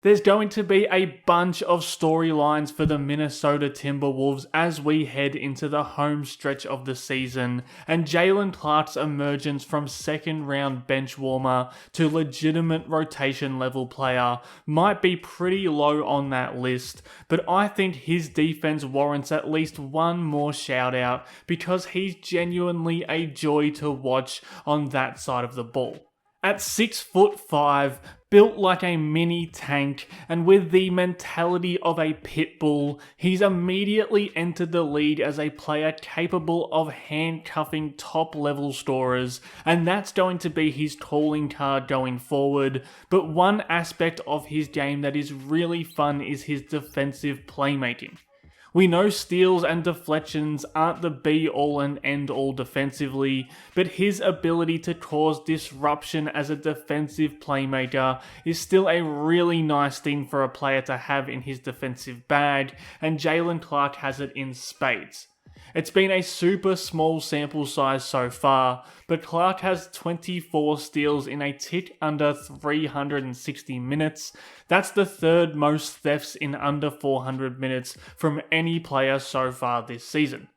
There's going to be a bunch of storylines for the Minnesota Timberwolves as we head into the home stretch of the season, and Jaylen Clark's emergence from second round bench warmer to legitimate rotation level player might be pretty low on that list, but I think his defense warrants at least one more shout out because he's genuinely a joy to watch on that side of the ball. At 6'5", built like a mini tank, and with the mentality of a pit bull, he's immediately entered the league as a player capable of handcuffing top level scorers, and that's going to be his calling card going forward. But one aspect of his game that is really fun is his defensive playmaking. We know steals and deflections aren't the be-all and end-all defensively, but his ability to cause disruption as a defensive playmaker is still a really nice thing for a player to have in his defensive bag, and Jaylen Clark has it in spades. It's been a super small sample size so far, but Clark has 24 steals in a tick under 360 minutes. That's the third most thefts in under 400 minutes from any player so far this season.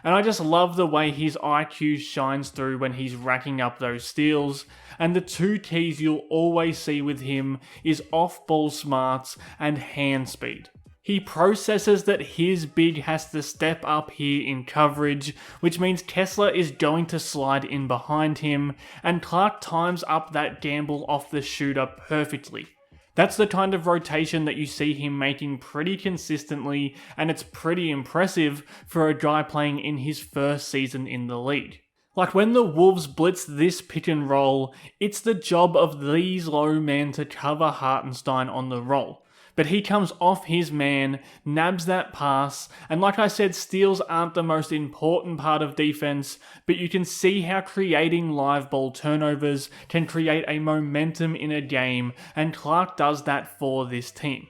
And I just love the way his IQ shines through when he's racking up those steals, and the two keys you'll always see with him is off-ball smarts and hand speed. He processes that his big has to step up here in coverage, which means Kessler is going to slide in behind him, and Clark times up that gamble off the shooter perfectly. That's the kind of rotation that you see him making pretty consistently, and it's pretty impressive for a guy playing in his first season in the league. Like when the Wolves blitz this pick and roll, it's the job of these low men to cover Hartenstein on the roll. But he comes off his man, nabs that pass, and like I said, steals aren't the most important part of defense, but you can see how creating live ball turnovers can create a momentum in a game, and Clark does that for this team.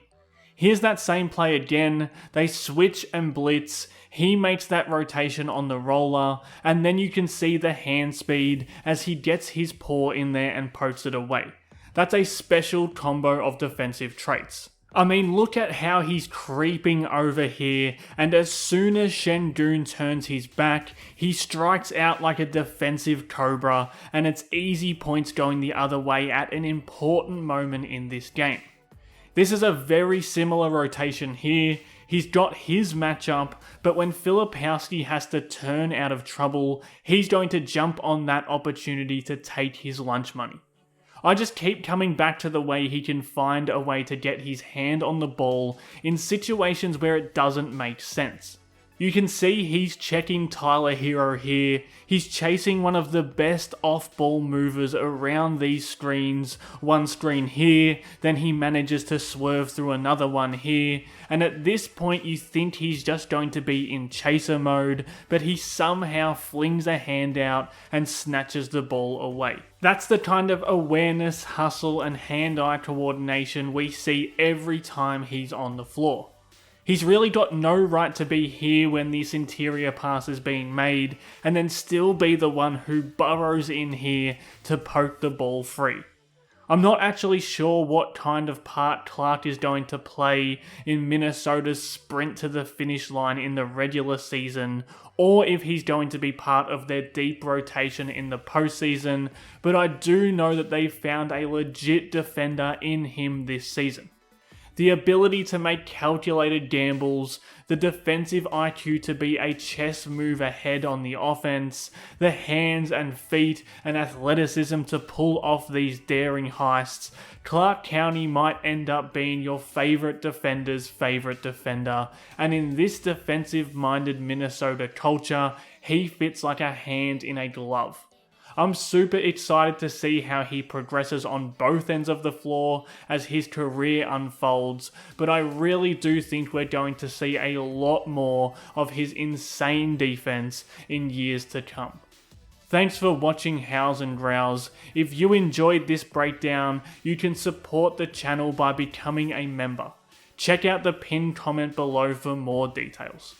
Here's that same play again, they switch and blitz, he makes that rotation on the roller, and then you can see the hand speed as he gets his paw in there and pokes it away. That's a special combo of defensive traits. I mean, look at how he's creeping over here, and as soon as Şengün turns his back, he strikes out like a defensive cobra, and it's easy points going the other way at an important moment in this game. This is a very similar rotation here. He's got his matchup, but when Filipowski has to turn out of trouble, he's going to jump on that opportunity to take his lunch money. I just keep coming back to the way he can find a way to get his hand on the ball in situations where it doesn't make sense. You can see he's checking Tyler Hero here, he's chasing one of the best off-ball movers around these screens, one screen here, then he manages to swerve through another one here, and at this point you think he's just going to be in chaser mode, but he somehow flings a hand out and snatches the ball away. That's the kind of awareness, hustle, and hand-eye coordination we see every time he's on the floor. He's really got no right to be here when this interior pass is being made, and then still be the one who burrows in here to poke the ball free. I'm not actually sure what kind of part Clark is going to play in Minnesota's sprint to the finish line in the regular season, or if he's going to be part of their deep rotation in the postseason, but I do know that they found a legit defender in him this season. The ability to make calculated gambles, the defensive IQ to be a chess move ahead on the offense, the hands and feet and athleticism to pull off these daring heists, Clark County might end up being your favorite defender's favorite defender, and in this defensive-minded Minnesota culture, he fits like a hand in a glove. I'm super excited to see how he progresses on both ends of the floor as his career unfolds, but I really do think we're going to see a lot more of his insane defense in years to come. Thanks for watching Howls and Growls. If you enjoyed this breakdown, you can support the channel by becoming a member. Check out the pinned comment below for more details.